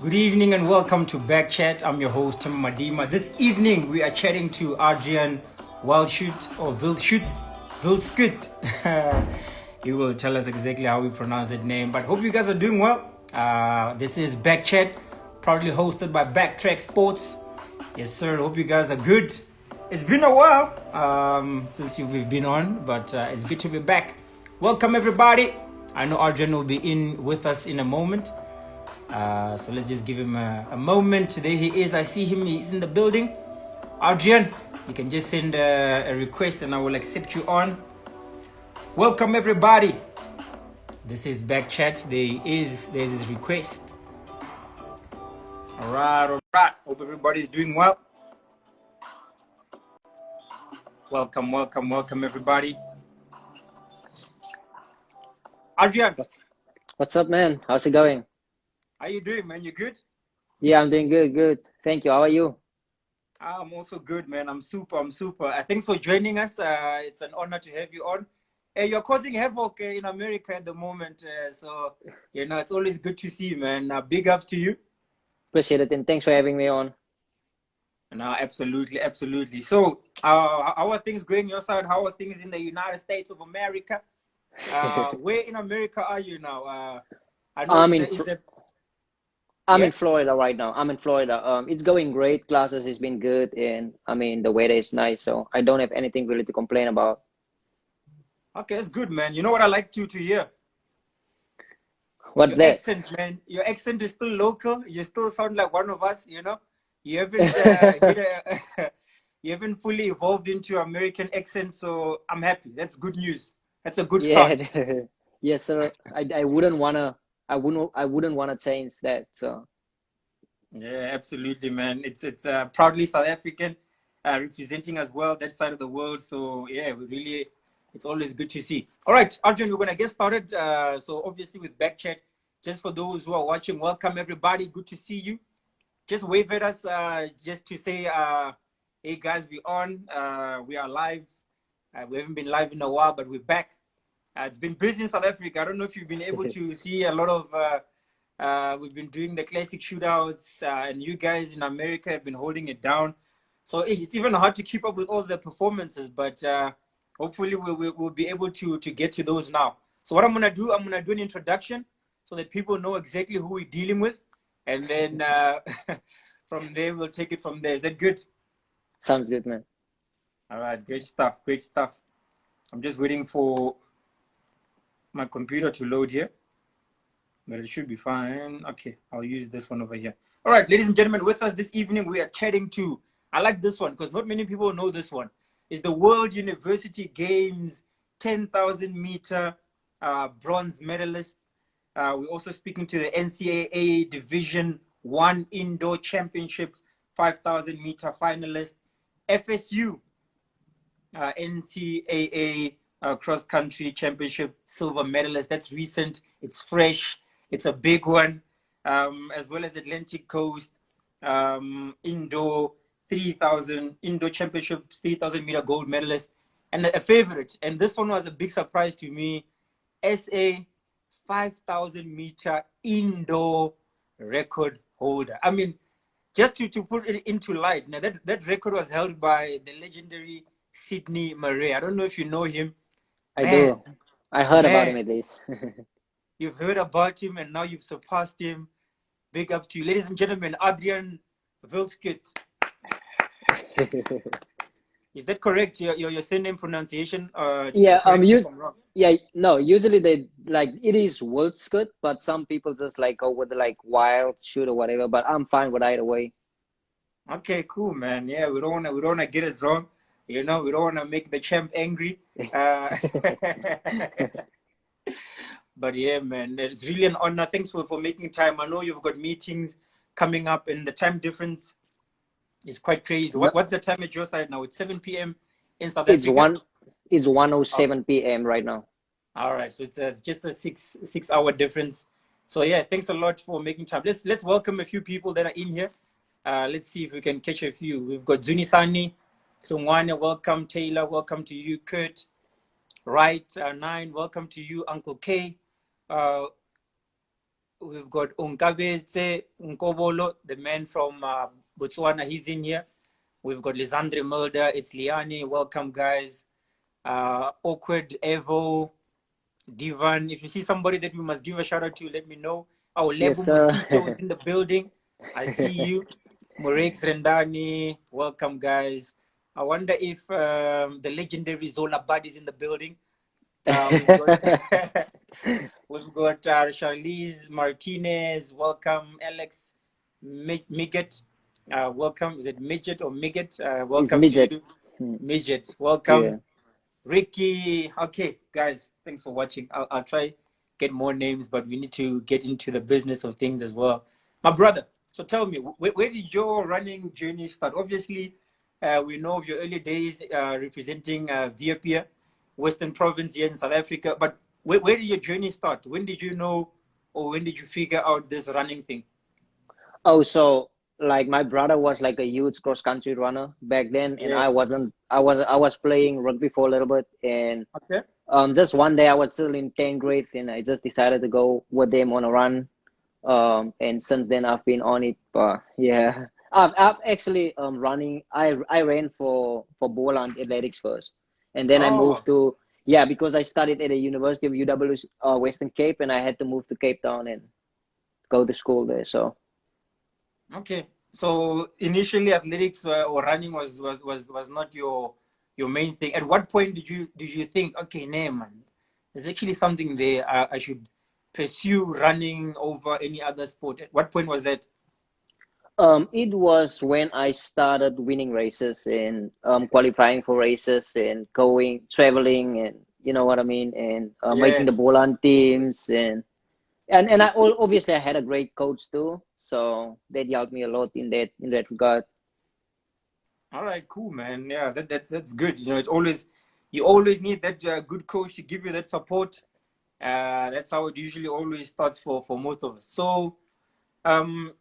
Good evening and welcome to BackChat. I'm your host, Tim Madima. This evening we are chatting to Adrian Wildschutt or Wildschutt. He will tell us exactly how we pronounce that name. But hope you guys are doing well. This is BackChat, proudly hosted by Backtrack Sports. Yes, sir. Hope you guys are good. It's been a while since we've been on, but it's good to be back. Welcome everybody. I know Adrian will be in with us in a moment. So let's just give him a moment. There he is. I see him. He's in the building. Adrian, you can just send a request and I will accept you on. Welcome everybody. This is BackChat. There's his request. All right. Hope everybody's doing well. Welcome everybody. Adrian, What's up, man? How's it going? how you doing, man? You good? Yeah, I'm doing good. Thank you. How are you? I'm also good, man. I'm super. Thanks for joining us. It's an honor to have you on. You're causing havoc in America at the moment. So, it's always good to see you, man. Big ups to you. Appreciate it, and thanks for having me on. No, absolutely. So, how are things going your side? How are things in the United States of America? Where in America are you now? I know I'm in Florida right now. I'm in Florida. It's going great. Classes has been good, and the weather is nice, so I don't have anything really to complain about. Okay, that's good, man. You know what I like to hear? What's Your that? accent, man. Your accent is still local. You still sound like one of us. You haven't you haven't fully evolved into American accent. So I'm happy. That's good news. That's a good Yeah, start. yes, sir. I wouldn't wanna change that. So Yeah, absolutely, man. It's proudly South African, representing as well that side of the world. So yeah, it's always good to see. All right, Arjun, we're gonna get started. So obviously with BackChat, just for those who are watching, welcome everybody. Good to see you. Just wave at us, just to say, hey guys, we on. We are live. We haven't been live in a while, but we're back. It's been busy in South Africa. I don't know if you've been able to see a lot of. We've been doing the classic shootouts, and you guys in America have been holding it down. So it's even hard to keep up with all the performances, but hopefully we'll be able to get to those now. So what I'm gonna do an introduction so that people know exactly who we're dealing with, and then from there we'll take it from there. Is that good? sounds good, man. All right, great stuff. I'm just waiting for my computer to load here. But it should be fine. Okay, I'll use this one over here. All right, ladies and gentlemen, with us this evening, we are chatting to, I like this one because not many people know this one. It's the World University Games 10,000 meter bronze medalist. We're also speaking to the Ncaa Division 1 Indoor Championships 5,000 meter finalist, FSU Ncaa Cross Country Championship silver medalist. That's recent. It's fresh. It's a big one, as well as Atlantic Coast indoor 3,000 indoor championships 3,000 meter gold medalist, and a favorite. And this one was a big surprise to me. SA 5,000 meter indoor record holder. I mean, just to put it into light, now that record was held by the legendary Sydney Murray. I don't know if you know him. I do. I heard about him Man, at least. you've heard about him and now you've surpassed him. Big up to you. Ladies and gentlemen, Adrian Wildschutt. Is that correct? Your surname pronunciation? Yeah, Just correct me if I'm wrong. no, usually they like it is Wildschutt, but some people just like go with the like wild shoot or whatever, but I'm fine with either way. Okay, cool, man. Yeah, we don't wanna get it wrong. We don't wanna make the champ angry. But yeah, man, it's really an honor. Thanks for making time. I know you've got meetings coming up, and the time difference is quite crazy. No, What's the time at your side now? It's 7 p.m. in South it's Africa. one it's Okay. 1:07 p.m. right now. All right. So it's just a six hour difference. So yeah, thanks a lot for making time. Let's welcome a few people that are in here. Let's see if we can catch a few. We've got Zunisani, Sungwane, welcome. Taylor, welcome to you. Kurt, right? Nine, welcome to you. Uncle K. Uh, we've got Nkobolo, the man from Botswana. He's in here. We've got Lisandre Mulder. It's Liani. Welcome, guys. Awkward Evo, Divan. If you see somebody that we must give a shout out to, let me know. Our Yes, Lebu sir. Musito is in the building. I see you. Morex Rendani. Welcome, guys. I wonder if the legendary Zola Bud is in the building. We've got, we've got Charlize Martinez. Welcome, Alex Midget. Welcome. Is it Midget or Midget? It's Welcome to midget. you, Midget. Welcome, Yeah. Ricky. Okay, guys, thanks for watching. I'll try get more names, but we need to get into the business of things as well. My brother, so tell me, where did your running journey start? Obviously, we know of your early days representing Viapia, Western Province here in South Africa. But where did your journey start? When did you know, or when did you figure out this running thing? Oh, so like my brother was like a huge cross country runner back then, and Yeah. I wasn't. I was playing rugby for a little bit, and Okay. just one day I was still in 10th grade, and I just decided to go with them on a run. And since then I've been on it. But yeah, I've actually running. I ran for Boland Athletics first, and then I Oh, moved to, yeah, because I studied at the University of UW Western Cape, and I had to move to Cape Town and go to school there. So okay. So initially, athletics or running was not your main thing. At what point did you think, okay, nah, man, there's actually something there. I should pursue running over any other sport. At what point was that? it was when I started winning races and qualifying for races and going traveling, and you know what I mean, and Yeah. making the Boland teams, and obviously I had a great coach too, so that helped me a lot in that regard. All right, cool, man. Yeah, that's good. You know, you always need that good coach to give you that support. That's how it usually always starts for most of us. So,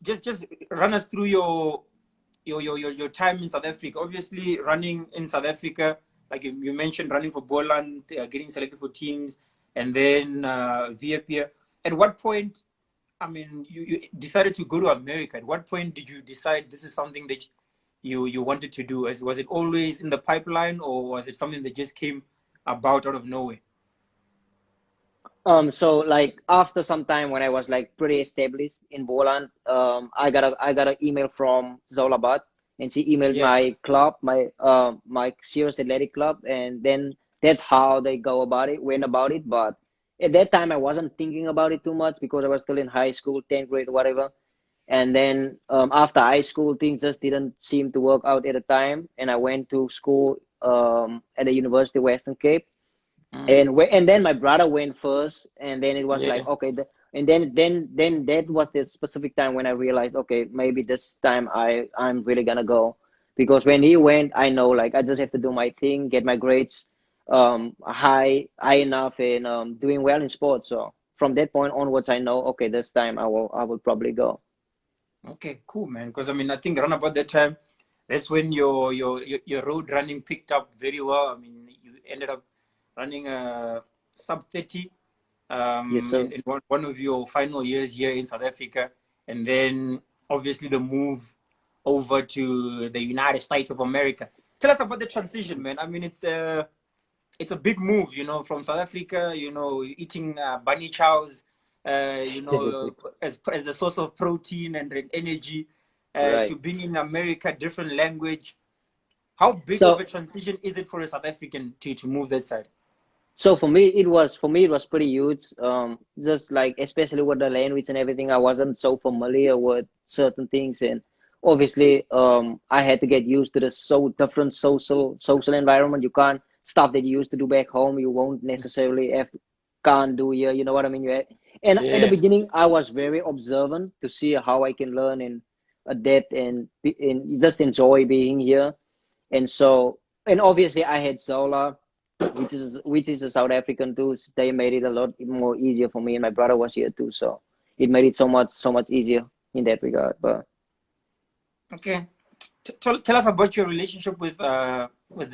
just run us through your time in South Africa. Obviously, running in South Africa, like you mentioned, running for Boland, getting selected for teams, and then VAP. At what point, I mean, you decided to go to America. At what point did you decide this is something that you wanted to do? Was it always in the pipeline, or was it something that just came about out of nowhere? So like after some time when I was like pretty established in Boland, I got an email from Zolabad, and she emailed Yeah. my club, my Sirius Athletic Club, and then that's how they went about it. But at that time I wasn't thinking about it too much because I was still in high school, 10th grade, whatever. And then after high school, things just didn't seem to work out at the time, and I went to school at the University of Western Cape, Mm. and then my brother went first, and then it was Yeah. like okay, and then that was the specific time when I realized, okay, maybe this time I'm really gonna go, because when he went, I know like I just have to do my thing, get my grades high enough, and doing well in sports. So from that point onwards, I know, okay, this time I will probably go. Okay, cool, man. Because I mean, I think around about that time, that's when your road running picked up very well. I mean, you ended up running a sub 30 Yes, sir. in one of your final years here in South Africa, and then obviously the move over to the United States of America. Tell us about the transition, man. I mean, it's a big move, from South Africa, eating bunny chows, as a source of protein and energy, Right. to being in America, different language. How big of So a transition is it for a South African to move that side? So for me it was pretty huge. Just like especially with the language and everything, I wasn't so familiar with certain things, and obviously I had to get used to the so different social environment. You can't stuff that you used to do back home. You won't necessarily can't do here. You know what I mean? And at the Yeah. beginning, I was very observant to see how I can learn and adapt and just enjoy being here. And so, and obviously I had Zola, which is a South African too. They made it a lot more easier for me, and my brother was here too, so it made it so much easier in that regard. But Okay. Tell us about your relationship with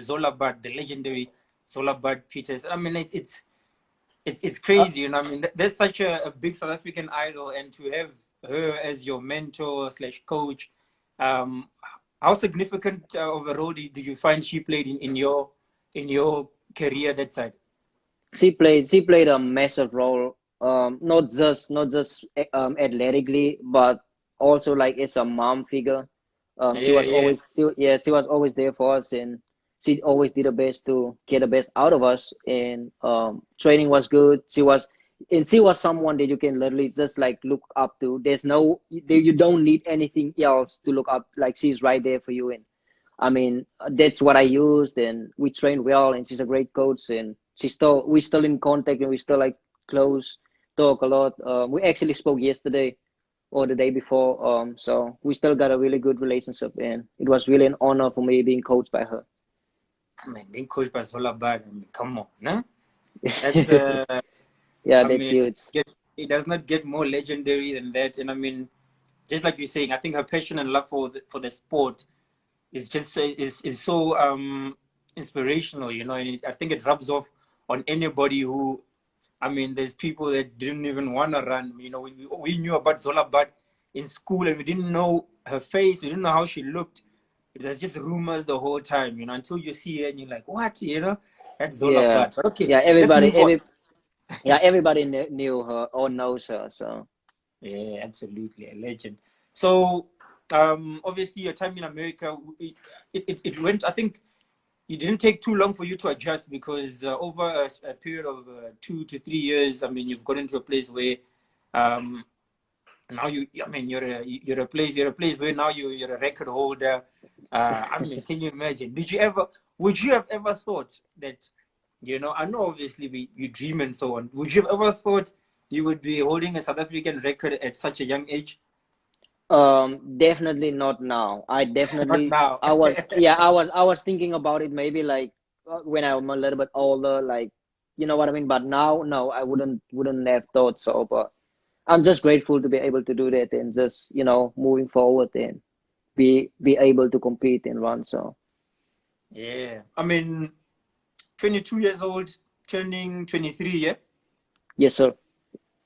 Zola Bud, the legendary Zola Bud Peters. I mean, it's it's Uh, crazy, you know. I mean, that's such a big South African idol, and to have her as your mentor slash coach, um, how significant of a role did you find she played in your career that side? she played a massive role, not just athletically, but also like as a mom figure. She Yeah, was yeah. always still, yeah, she was always there for us, and she always did her best to get the best out of us. And training was good. She was someone that you can literally just like look up to. You don't need anything else to look up. Like, she's right there for you. And I mean, that's what I used, and we trained well, and she's a great coach, and we're still in contact, and we still like close, talk a lot. We actually spoke yesterday or the day before, so we still got a really good relationship, and it was really an honor for me being coached by her. I mean, being coached by Zola Bad, I mean, come on, no? That's Yeah, I that's mean, huge. it does not get more legendary than that. And I mean, just like you're saying, I think her passion and love for the sport is just is so inspirational, you know. And I think it rubs off on anybody who, I mean, there's people that didn't even want to run. You know, we knew about Zola Butt in school, and we didn't know her face. We didn't know how she looked. There's just rumors the whole time, you know, until you see her and you're like, what, you know? That's Zola Yeah, Butt. But okay, yeah. let's Everybody, move on. everybody knew her or knows her. So Yeah, absolutely, a legend. So, obviously, your time in America, it went. I think it didn't take too long for you to adjust because over a period of 2 to 3 years, I mean, you've got into a place where um, now I mean, you're a place where now you're a record holder. I mean, can you imagine? Would you have ever thought that, you know, I know obviously you dream and so on. Would you have ever thought you would be holding a South African record at such a young age? definitely not now. Not now. I was thinking about it maybe like when I'm a little bit older, like, you know what I mean. But now, no, I wouldn't have thought so. But I'm just grateful to be able to do that, and just, moving forward and be able to compete and run. So Yeah. I mean, 22 years old, turning 23, yeah? yes, sir.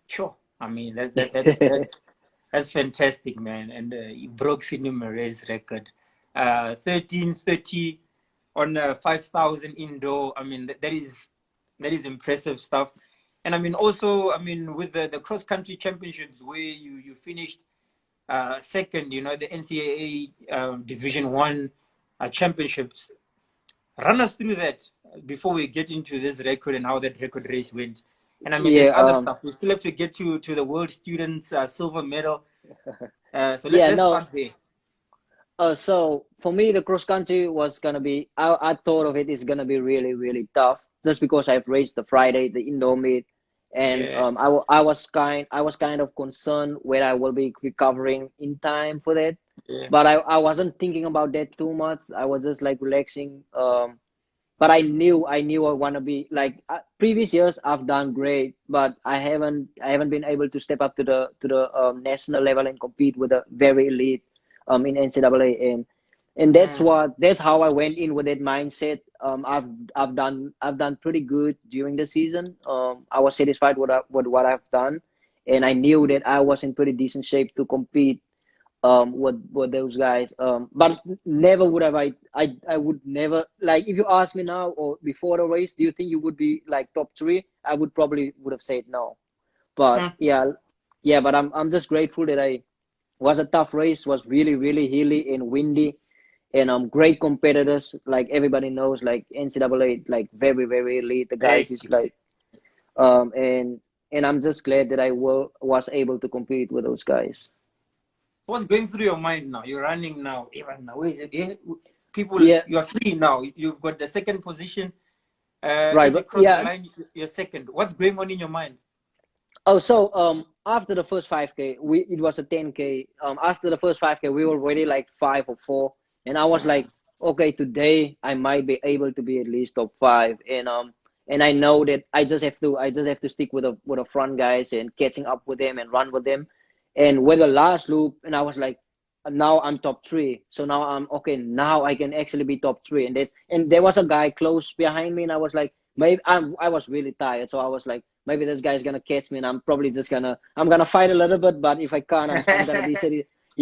Sure. I mean, that's fantastic, man. And you broke Sydney Murray's record. 13:30 on 5,000 indoor. I mean, that is impressive stuff. And I mean, also, I mean, with the cross country championships where you finished second, you know, the NCAA Division One championships. Run us through that before we get into this record and how that record race went. And I mean, Yeah. there's other stuff. We still have to get to the World Students silver medal. So Yeah. let's No. start there. So for me, the cross country was gonna be. I thought of it is gonna be really, really tough, just because I've raced the Friday, the indoor meet, and Yeah, I was kind of concerned where I will be recovering in time for that. yeah. But I wasn't thinking about that too much. I was just like relaxing. But I knew I want to be like, previous years I've done great, but I haven't been able to step up to the national level and compete with the very elite in NCAA. And that's Mm, how I went in with that mindset. I've done pretty good during the season. I was satisfied with what I've done, and I knew that I was in pretty decent shape to compete with those guys. But never would have I would never, like, if you ask me now or before the race, do you think you would be like top three? I would have said no. But mm. yeah, but I'm just grateful that I was a tough race, was really, really hilly and windy, and great competitors, like everybody knows, like NCAA, like very, very elite. The guys is Exactly. like and I'm just glad that I was able to compete with those guys. What's going through your mind now? You're running now. Even now, where is it? Yeah. People, Yeah, you are free now. You've got the second position. right. As you But cross the yeah. line, you're second. What's going on in your mind? Oh, so after the first 5K, it was a 10K. After the first 5K, we were already like 5 or 4, and I was like, okay, today I might be able to be at least top five, and I know that I just have to stick with the front guys and catching up with them and run with them, and with the last loop, and I was like, now I'm top three, so now I'm okay. Now I can actually be top three, and there was a guy close behind me, and I was like, maybe I was really tired, so I was like, maybe this guy's gonna catch me, and I'm probably just I'm gonna fight a little bit, but if I can't, I'm gonna be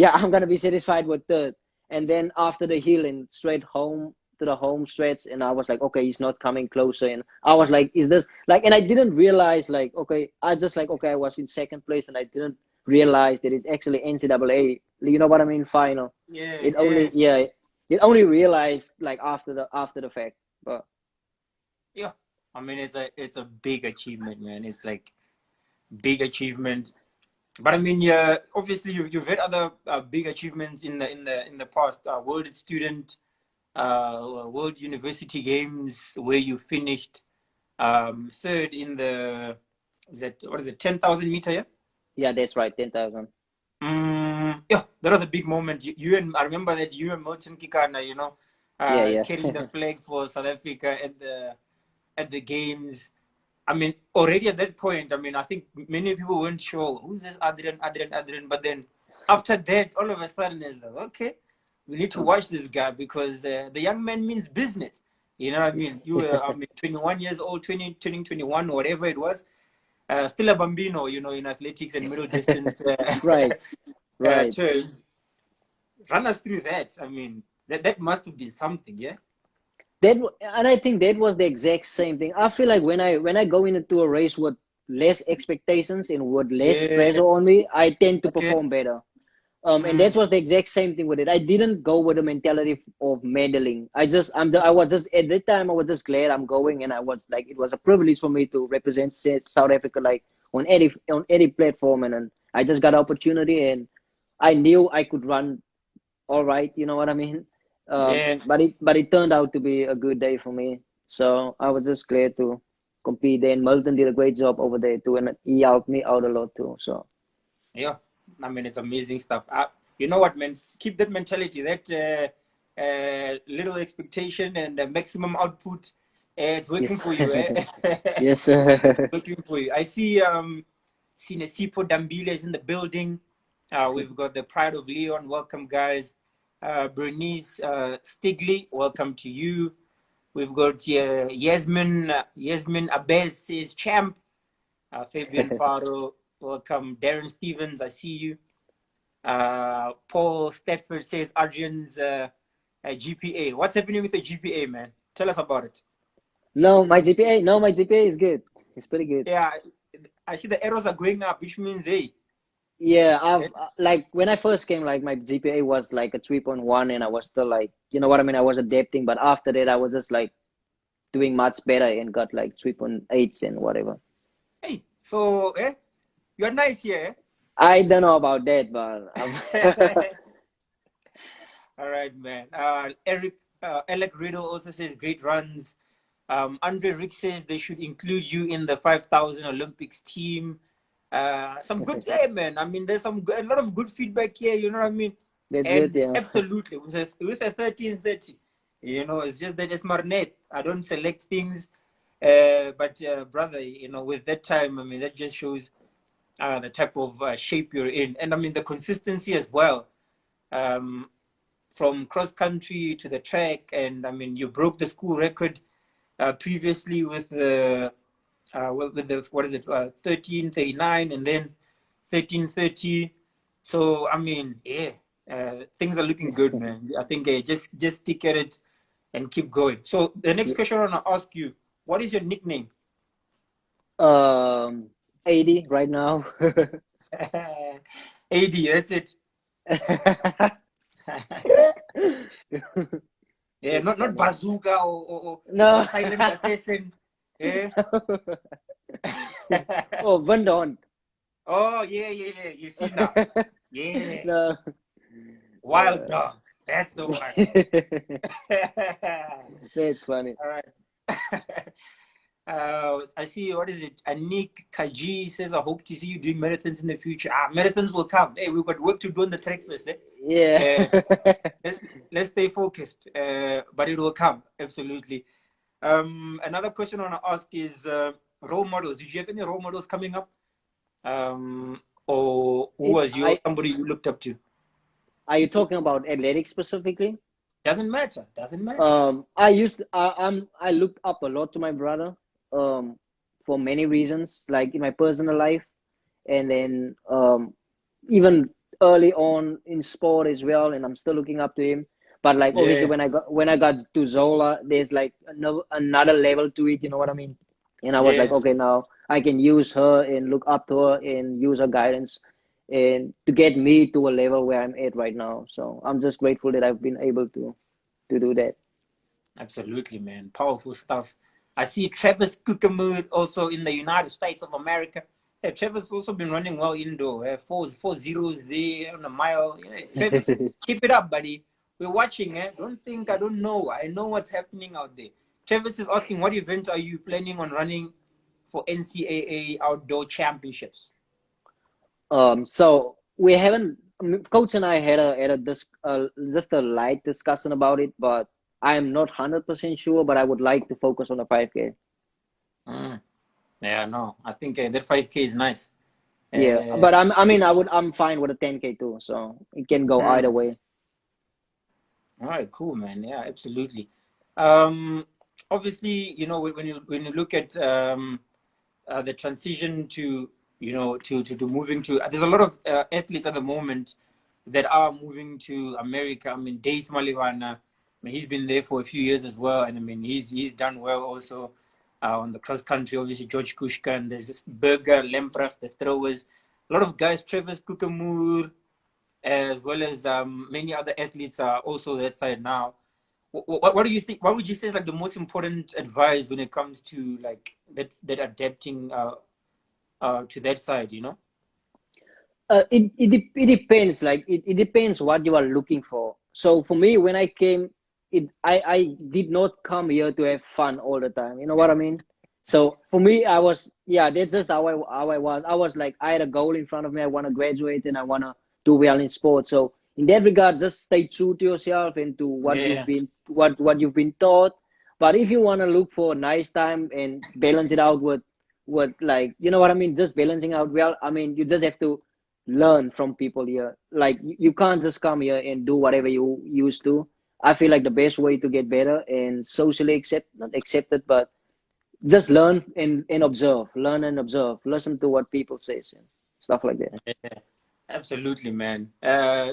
I'm gonna be satisfied with third. And then after the hill and straight home to the home stretch, and I was like, okay, he's not coming closer, and I was like, is this like? And I didn't realize like, okay, I just like, okay, I was in second place, and I didn't realize that it's actually NCAA. You know what I mean? Final. Yeah, It yeah. only it only realized like after the fact, but Yeah, I mean it's a big achievement, man. It's like big achievement. But I mean, yeah, obviously you've had other big achievements in the past. World Student, World University Games, where you finished third in the what is it, 10,000 meter? Yeah. yeah, that's right, 10,000. Yeah, that was a big moment. You and I remember that you and Milton Kikana, Yeah. carrying the flag for South Africa at the games. I mean, already at that point, I mean, I think many people weren't sure who's this Adrian. But then after that, all of a sudden, it's like, okay, we need to watch this guy because the young man means business. You know what I mean? You were, I mean, 21 years old, turning 21, whatever it was. Still a bambino, in athletics and middle distance Right. terms. Run us through that. I mean, that must have been something, yeah? And I think that was the exact same thing. I feel like when I go into a race with less expectations and with less pressure on me, I tend to Okay. perform better. And that was the exact same thing with it. I didn't go with the mentality of meddling. I was just at that time, I was just glad I'm going, and I was like, it was a privilege for me to represent South Africa like on any platform, and I just got opportunity, and I knew I could run all right. You know what I mean? Yeah. But it turned out to be a good day for me. So I was just glad to compete there. And Milton did a great job over there too, and he helped me out a lot too. So Yeah, I mean, it's amazing stuff. You know what, man? Keep that mentality, that little expectation and maximum output. It's working yes, for you, eh? yes. It's working for you. I see Sinesipo Dambile is in the building. We've got the Pride of Leon. Welcome, guys. Bernice Stigley, welcome to you. We've got Yasmin Abez says champ. Fabian Faro, welcome. Darren Stevens, I see you. Paul Stedford says Adrian's GPA. What's happening with the GPA, man? Tell us about it. No, my GPA is good. It's pretty good. Yeah, I see the arrows are going up, which means, hey. Yeah, I've like when I first came, like my GPA was like a 3.1, and I was still like, you know what I mean? I was adapting, but after that, I was just like doing much better and got like 3.8s and whatever. Hey, so you're nice here, eh? I don't know about that, but All right, man. Alec Riddle also says great runs. Andre Rick says they should include you in the 5,000 Olympics team. Some good, yeah, man. I mean, there's a lot of good feedback here. You know what I mean? that's And good, yeah. absolutely, with a 1330, it's just that it's Marnet. I don't select things, but brother, with that time, I mean, that just shows the type of shape you're in, and I mean the consistency as well. From cross country to the track, and I mean you broke the school record previously with the what is it, 13:39, and then 13:30. So I mean, yeah, things are looking good, man. I think just stick at it and keep going. So the next question I want to ask you: what is your nickname? 80 right now. 80. That's it. Yeah, That's not funny. bazooka or No. silent assassin. Yeah. Oh, Vandon. Oh, yeah. You see now. Yeah. No. Wild dog. That's the one. That's funny. All right. I see, what is it? Anik Kaji says, I hope to see you doing marathons in the future. Marathons will come. Hey, we've got work to do on the track first. Yeah. Let's stay focused, but it will come, absolutely. Another question I want to ask is role models. Did you have any role models coming up? Or who was somebody you looked up to? Are you talking about athletics specifically? Doesn't matter. I looked up a lot to my brother. for many reasons, like in my personal life, and then even early on in sport as well, and I'm still looking up to him. But like obviously Yeah, when I got to Zola, there's like another level to it, you know what I mean? And I was like, yeah. okay, now I can use her and look up to her and use her guidance and to get me to a level where I'm at right now. So I'm just grateful that I've been able to do that. Absolutely, man. Powerful stuff. I see Travis Kukamud also in the United States of America. Yeah, Travis also been running well indoor. Four zeros there on a mile. Yeah, Travis, keep it up, buddy. We're watching. Don't think I don't know. I know what's happening out there. Travis is asking, what event are you planning on running for NCAA Outdoor Championships? So we haven't. Coach and I had a just a light discussion about it, but I am not 100% sure. But I would like to focus on the 5K. Mm. Yeah, no. I think that 5K is nice. Yeah, Uh, but I'm fine with a 10K too, so it can go either mm. way. All right, cool, man. Yeah, absolutely. Um, Obviously, when you look at the transition to to moving to, there's a lot of athletes at the moment that are moving to America. I mean, Dace Malivana, I mean, he's been there for a few years as well, and I mean, he's done well also on the cross country. Obviously, George Kushka, and there's just Berger, Lemprecht, the throwers, a lot of guys, Travis Kukamur, as well as many other athletes are also that side now. What do you think? What would you say is like the most important advice when it comes to like that adapting to that side? It depends. Like it depends what you are looking for. So for me, when I came, I did not come here to have fun all the time. You know what I mean? So for me, I was yeah. That's just how I was. I was like I had a goal in front of me. I want to graduate and I want to do well in sports. So in that regard, just stay true to yourself and to Yeah, what you've been taught. But if you want to look for a nice time and balance it out with what like you know what I mean, just balancing out well. I mean, you just have to learn from people here. Like you can't just come here and do whatever you used to. I feel like the best way to get better and socially not accepted, but just learn and observe, learn and observe, listen to what people say and stuff like that. yeah, absolutely, man.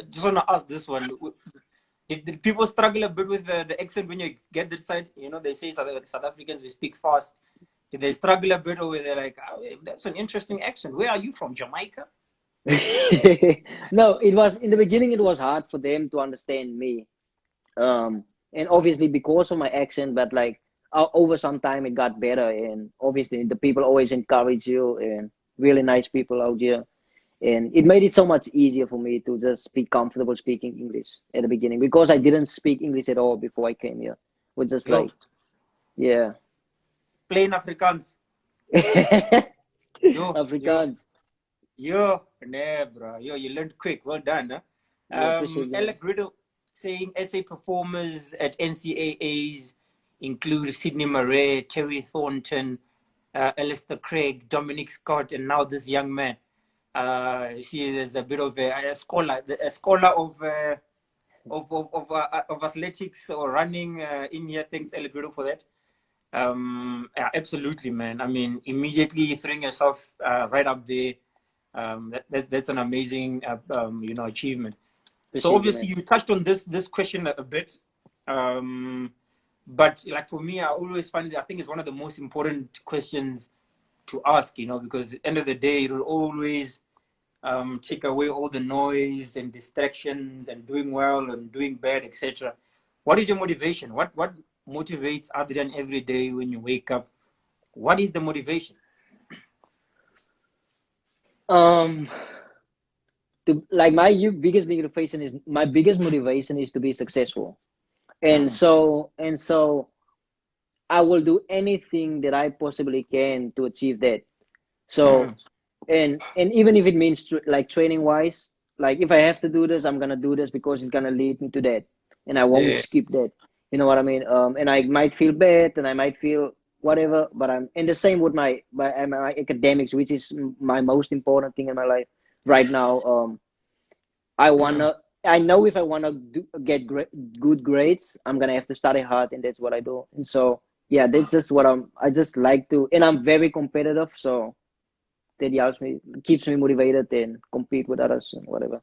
Just want to ask this one: did people struggle a bit with the accent when you get this side? They say South Africans we speak fast. Did they struggle a bit, or were they like, oh, that's an interesting accent? Where are you from, Jamaica? No, it was in the beginning. It was hard for them to understand me, and obviously because of my accent. But like over some time, it got better, and obviously the people always encourage you, and really nice people out here, and it made it so much easier for me to just be comfortable speaking English at the beginning because I didn't speak English at all before I came here. It was just Yo, like yeah, plain Afrikaans. Yo, yo, Afrikaans. nah, bro. Yo, you learned quick. Well done, huh? Yeah, appreciate that. Alec Riddle saying SA performers at NCAAs include Sydney Murray, Terry Thornton, Alistair Craig, Dominic Scott, and now this young man. You see, there's a bit of a scholar of athletics or running in here. Thanks, Alec Riddle, for that. Yeah, absolutely, man. I mean, immediately throwing yourself right up there. That's an amazing, achievement. So Appreciate you, obviously man. you touched on this question a bit, but like for me, I always find it. I think it's one of the most important questions to ask. Because at the end of the day, it will always take away all the noise and distractions and doing well and doing bad, etc. What is your motivation? What motivates Adrian every day when you wake up? What is the motivation? Um, to like my biggest motivation is to be successful, and Mm, so I will do anything that I possibly can to achieve that. So mm, and even if it means like training wise, like if I have to do this, I'm gonna do this because it's gonna lead me to that, and I won't yeah, skip that. You know what I mean? And I might feel bad, and I might feel whatever, but I'm and the same with my academics, which is my most important thing in my life right now. I mm, wanna. I know if I wanna get good grades, I'm gonna have to study hard, and that's what I do. And so yeah, that's just what I just like to, and I'm very competitive, so that helps me, keeps me motivated and compete with others and whatever.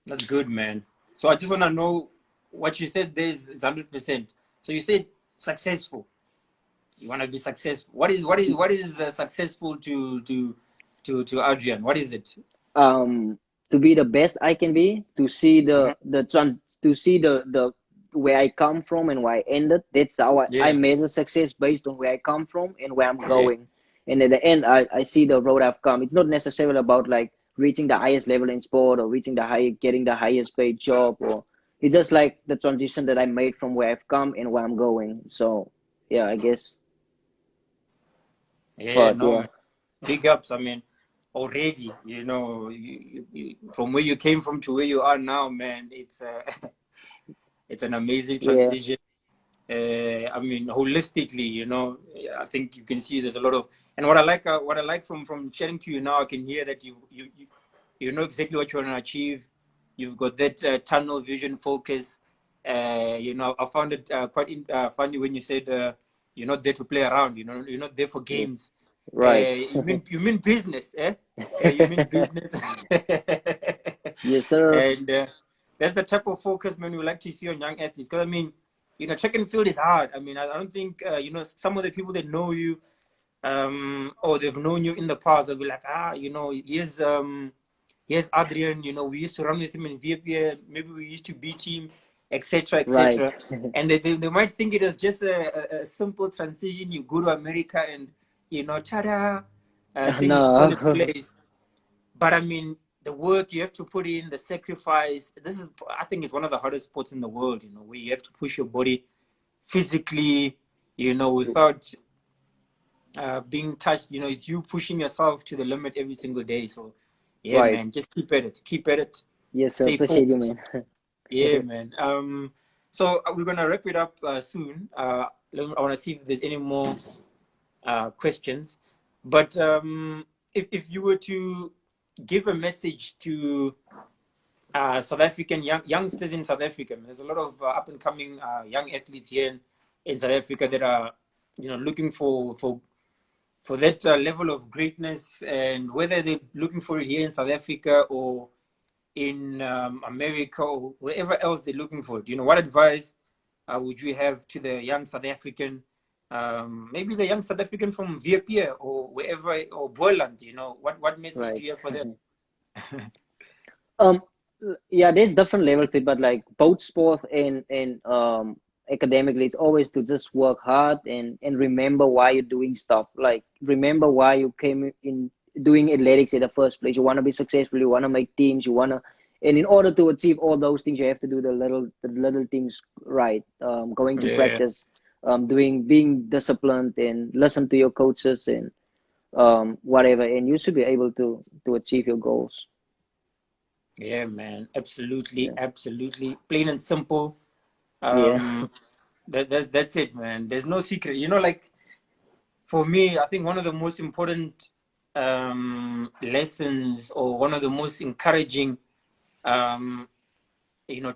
That's good, man. So I just want to know what you said. There is 100%. So you said successful. You want to be successful. What is successful to Adrian? What is it? um to be the best I can be, to see Mhm. to see the where I come from and where I ended. That's how I Yeah, measure success, based on where I come from and where I'm yeah, going. And at the end, I see the road I've come. It's not necessarily about like reaching the highest level in sport or reaching getting the highest paid job, or it's just like the transition that I made from where I've come and where I'm going. So yeah, I guess. yeah. But No, yeah, man. Big ups. I mean, already, from where you came from to where you are now, man. It's an amazing yeah, transition. I mean, holistically, I think you can see there's a lot of, and what I like from chatting to you now, I can hear that you know exactly what you want to achieve. You've got that tunnel vision focus. I found it quite funny when you said you're not there to play around. You're not there for yeah, games. right. You mean business, eh? You mean business, Yes, sir. and that's the type of focus, man, we like to see on young athletes. Because I mean, track and field is hard. I mean, I don't think some of the people that know you, or they've known you in the past, they'll be like, here's Adrian. We used to run with him in Vietnam. Maybe we used to beat him, etc., Right. etc. And they might think it is just a simple transition. You go to America and ta-da, things fall in No. place. But I mean, the work you have to put in, the sacrifice. I think, is one of the hardest sports in the world. Where you have to push your body physically, without being touched. It's you pushing yourself to the limit every single day. So, yeah, Right. man, just keep at it. Keep at it. Yes, sir. Stay Appreciate you, focused. man. Yeah, man. So we're gonna wrap it up soon. I want to see if there's any more questions. But if you were to give a message to South African youngsters in South Africa, there's a lot of up and coming young athletes here in South Africa that are looking for that level of greatness, and whether they're looking for it here in South Africa or in America or wherever else they're looking for it. What advice would you have to the young South African, maybe the young South African from Vietnam or wherever, or Boland? What message do Right. you have for them? Um, yeah, there's different levels to it, but like both sport and academically, it's always to just work hard and remember why you're doing stuff. Like remember why you came in doing athletics in the first place. You want to be successful. You want to make teams. And in order to achieve all those things, you have to do the little things right. Going to Yeah, practice, being disciplined, and listen to your coaches and whatever, and you should be able to achieve your goals. yeah, man, absolutely, Yeah, absolutely, plain and simple. yeah, Um, that's it, man. There's no secret. Like for me, I think one of the most important lessons, or one of the most encouraging um,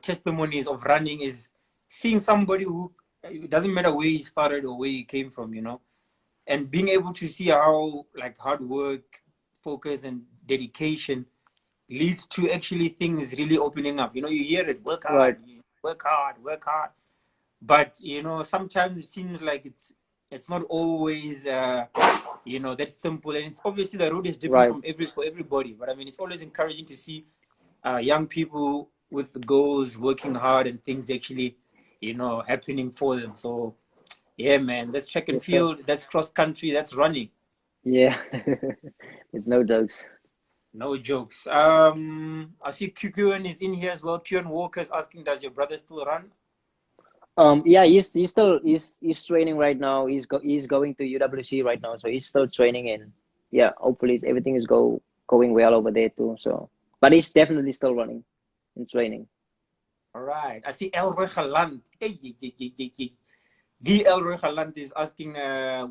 testimonies of running, is seeing somebody who, it doesn't matter where he started or where he came from, and being able to see how like hard work, focus, and dedication leads to actually things really opening up. You hear it, work right, hard, work hard, work hard. But sometimes it seems like it's not always that simple. And it's obviously the road is different right. from for everybody. But I mean, it's always encouraging to see young people with goals, working hard, and things actually happening for them. So yeah, man, that's track and Yes, sir. field, that's cross country, that's running. Yeah, it's no jokes. No jokes. I see QQN is in here as well. QN Walker is asking, does your brother still run? Yeah, he's still he's training right now. He's going to UWC right now, so he's still training, and yeah, hopefully everything is going well over there too. So, but he's definitely still running and training. All right. I see Elroy Galant. Hey, the Elroy Galant is asking,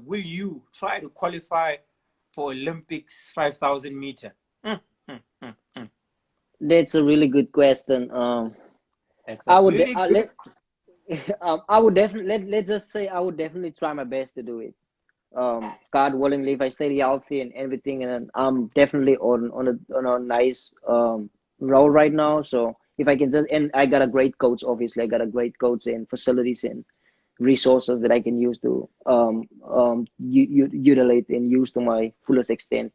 will you try to qualify for Olympics 5,000 meter? Mm, mm, mm, That's a really good question. That's a I would really let good. I would definitely let's just say I would definitely try my best to do it. God willingly, if I stay healthy and everything, and I'm definitely on a nice role right now. So if I can just, and I got a great coach. Obviously, I got a great coach and facilities and resources that I can use to utilize and use to my fullest extent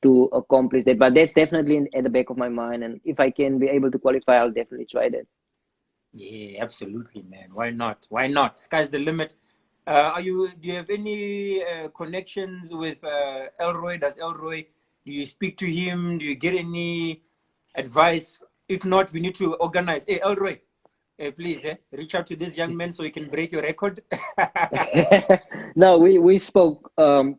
to accomplish that. But that's definitely at the back of my mind. And if I can be able to qualify, I'll definitely try that. Yeah, absolutely, man. Why not? Why not? Sky's the limit. Do you have any connections with Elroy? Does Elroy, do you speak to him? Do you get any advice? If not, we need to organize. Hey, Elroy, please, reach out to this young man so he can break your record. No, we spoke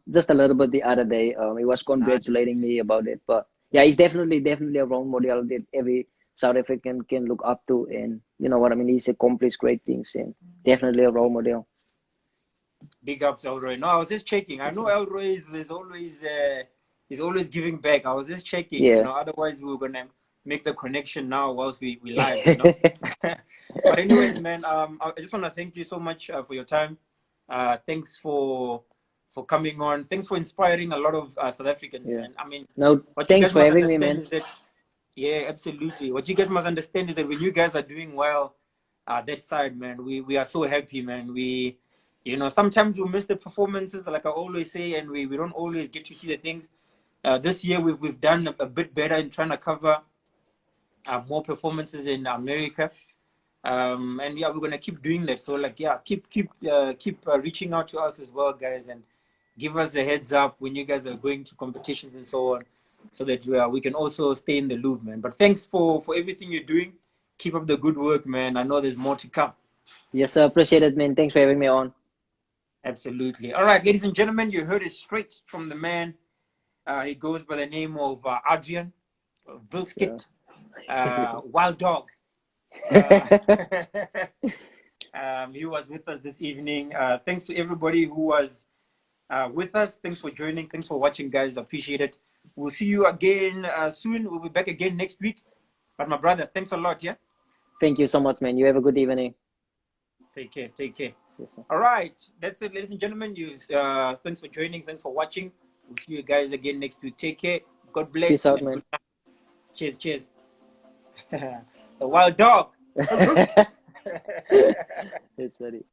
just a little bit the other day. He was Nice. congratulating me about it, but yeah, he's definitely a role model that every South African can look up to, and you know what I mean. He's accomplished great things, and definitely a role model. Big ups, Elroy. No, I was just checking. I know Elroy is always giving back. I was just checking, Yeah. otherwise we were gonna make the connection now whilst we live. But anyways, man, I just want to thank you so much for your time. Thanks for coming on. Thanks for inspiring a lot of South Africans, Yeah. man. I mean, No, what you thanks guys for must having me, understand man. is that, yeah, absolutely. What you guys must understand is that when you guys are doing well, that side, man, we are so happy, man. Sometimes we miss the performances, like I always say, and we don't always get to see the things. This year we've done a bit better in trying to cover more performances in America. And yeah, we're gonna keep doing that. So like, yeah, keep reaching out to us as well, guys, and give us the heads up when you guys are going to competitions and so on, so that we can also stay in the loop, man. But thanks for everything you're doing. Keep up the good work, man. I know there's more to come. Yes, sir. Appreciate it, man. Thanks for having me on. Absolutely. All right, ladies and gentlemen, you heard it straight from the man. He goes by the name of Adrian So. Wildschutt, Wild Dog. Uh, he was with us this evening. Thanks to everybody who was with us. Thanks for joining. Thanks for watching, guys. Appreciate it. We'll see you again soon. We'll be back again next week. But my brother, thanks a lot. Yeah. Thank you so much, man. You have a good evening. Take care. Take care. Yes, sir. All right. That's it, ladies and gentlemen. Thanks for joining. Thanks for watching. We'll see you guys again next week. Take care. God Peace bless out, and man. good night. Cheers. Cheers. The wild dog. It's funny.